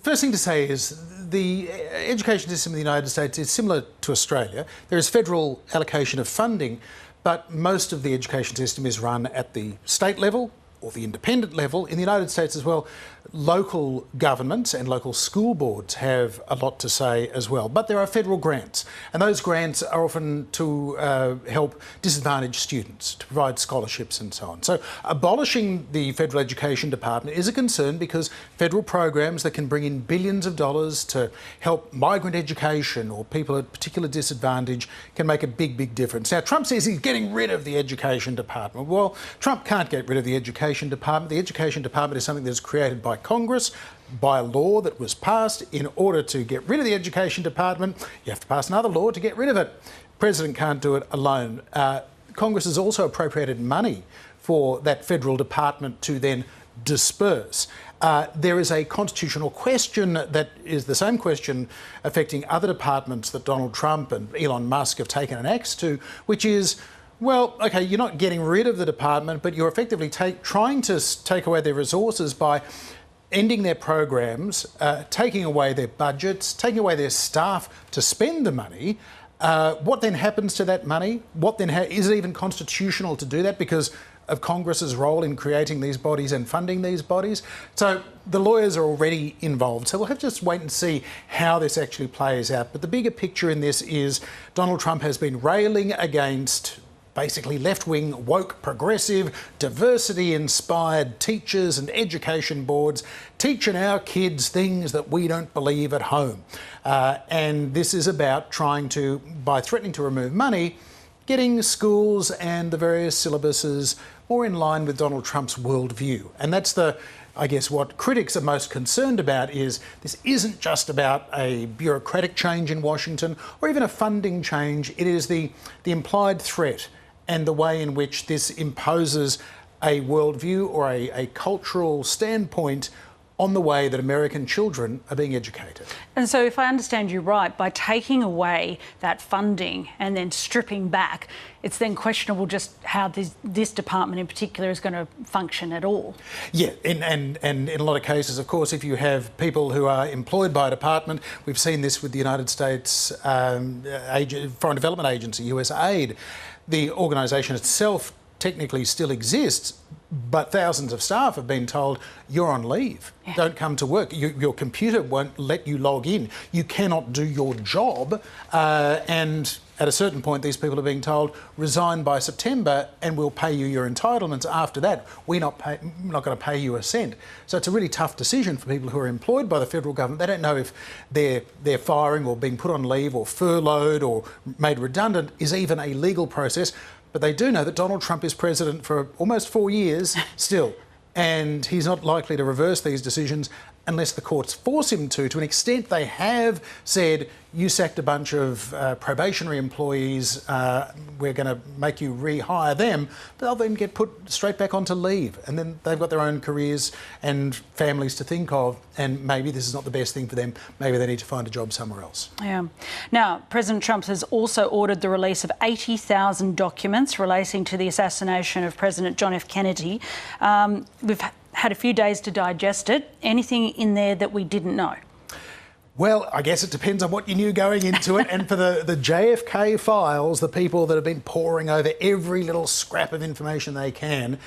First thing to say is the education system in the United States is similar to Australia. There is federal allocation of funding, but most of the education system is run at the state level or the independent level. In the United States as well, local governments and local school boards have a lot to say as well. But there are federal grants, and those grants are often to help disadvantaged students, to provide scholarships and so on. So abolishing the federal education department is a concern because federal programs that can bring in billions of dollars to help migrant education or people at particular disadvantage can make a big, big difference. Now, Trump says he's getting rid of the education department. Well, Trump can't get rid of the education department. The education department is something that's created by Congress, by a law that was passed. In order to get rid of the education department, you have to pass another law to get rid of it. The President can't do it alone. Congress has also appropriated money for that federal department to then disperse. There is a constitutional question that is the same question affecting other departments that Donald Trump and Elon Musk have taken an axe to, which is, well, OK, you're not getting rid of the department, but you're effectively trying to take away their resources by ending their programs, taking away their budgets, taking away their staff to spend the money. What then happens to that money? What then is it even constitutional to do that because of Congress's role in creating these bodies and funding these bodies? So the lawyers are already involved. So we'll have to just wait and see how this actually plays out. But the bigger picture in this is Donald Trump has been railing against basically left-wing, woke, progressive, diversity-inspired teachers and education boards teaching our kids things that we don't believe at home. And this is about trying to, by threatening to remove money, getting schools and the various syllabuses more in line with Donald Trump's worldview. And that's I guess what critics are most concerned about is this isn't just about a bureaucratic change in Washington or even a funding change. It is the implied threat and the way in which this imposes a worldview or a cultural standpoint on the way that American children are being educated. And so if I understand you right, by taking away that funding and then stripping back, it's then questionable just how this department in particular is going to function at all. Yeah, and in a lot of cases, of course, if you have people who are employed by a department, we've seen this with the United States Foreign Development Agency, USAID. The organisation itself technically still exists, but thousands of staff have been told, you're on leave, don't come to work. Your computer won't let you log in. You cannot do your job. And at a certain point, these people are being told, resign by September and we'll pay you your entitlements. After that, we're not going to pay you a cent. So it's a really tough decision for people who are employed by the federal government. They don't know if their firing or being put on leave or furloughed or made redundant is even a legal process. But they do know that Donald Trump is president for almost 4 years still, and he's not likely to reverse these decisions unless the courts force him to. To an extent, they have said, you sacked a bunch of probationary employees, we're going to make you rehire them, but they'll then get put straight back onto leave. And then they've got their own careers and families to think of, and maybe this is not the best thing for them. Maybe they need to find a job somewhere else. Yeah. Now, President Trump has also ordered the release of 80,000 documents relating to the assassination of President John F. Kennedy. We've had a few days to digest it. Anything in there that we didn't know? Well, I guess it depends on what you knew going into it. And for the JFK files, the people that have been poring over every little scrap of information they can,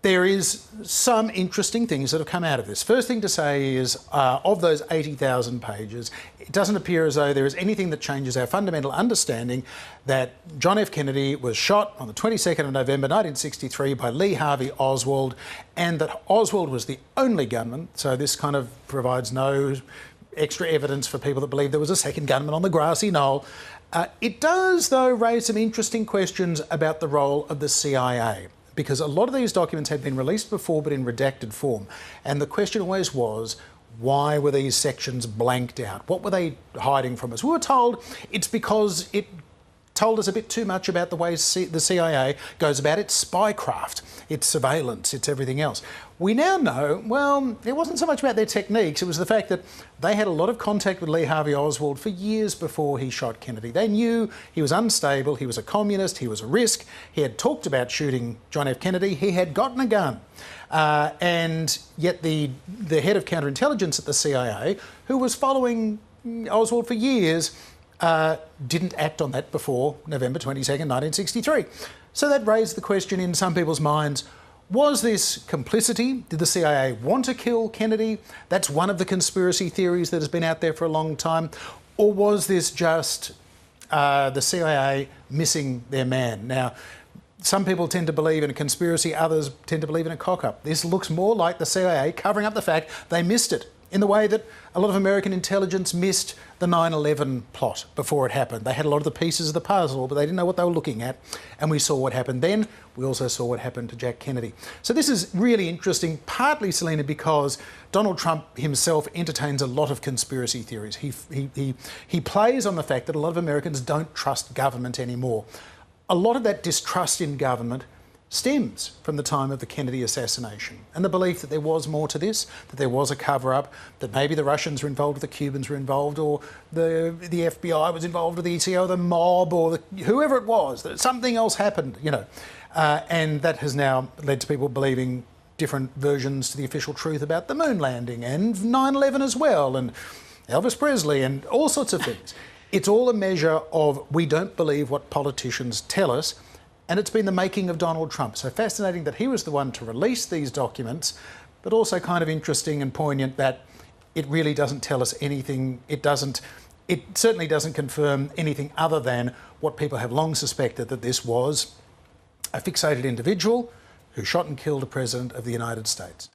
there is some interesting things that have come out of this. First thing to say is, of those 80,000 pages, it doesn't appear as though there is anything that changes our fundamental understanding that John F. Kennedy was shot on the 22nd of November 1963 by Lee Harvey Oswald, and that Oswald was the only gunman. So this kind of provides no extra evidence for people that believe there was a second gunman on the grassy knoll. It does, though, raise some interesting questions about the role of the CIA, because a lot of these documents had been released before but in redacted form. And the question always was, why were these sections blanked out? What were they hiding from us? We were told it's because it told us a bit too much about the way the CIA goes about its spycraft, its surveillance, its everything else. We now know, well, it wasn't so much about their techniques, it was the fact that they had a lot of contact with Lee Harvey Oswald for years before he shot Kennedy. They knew he was unstable, he was a communist, he was a risk, he had talked about shooting John F. Kennedy, he had gotten a gun. And yet the head of counterintelligence at the CIA, who was following Oswald for years, didn't act on that before November 22nd, 1963. So that raised the question in some people's minds, was this complicity? Did the CIA want to kill Kennedy? That's one of the conspiracy theories that has been out there for a long time. Or was this just the CIA missing their man? Now, some people tend to believe in a conspiracy, others tend to believe in a cock-up. This looks more like the CIA covering up the fact they missed it, in the way that a lot of American intelligence missed the 9/11 plot before it happened. They had a lot of the pieces of the puzzle, but they didn't know what they were looking at. And we saw what happened then. We also saw what happened to Jack Kennedy. So this is really interesting, partly, Selena, because Donald Trump himself entertains a lot of conspiracy theories. He plays on the fact that a lot of Americans don't trust government anymore. A lot of that distrust in government stems from the time of the Kennedy assassination and the belief that there was more to this, that there was a cover-up, that maybe the Russians were involved or the Cubans were involved or the FBI was involved or the ECO, the mob or whoever it was, that something else happened, you know. And that has now led to people believing different versions to the official truth about the moon landing and 9/11 as well and Elvis Presley and all sorts of things. It's all a measure of we don't believe what politicians tell us. And it's been the making of Donald Trump. So fascinating that he was the one to release these documents, but also kind of interesting and poignant that it really doesn't tell us anything. It certainly doesn't confirm anything other than what people have long suspected, that this was a fixated individual who shot and killed a president of the United States.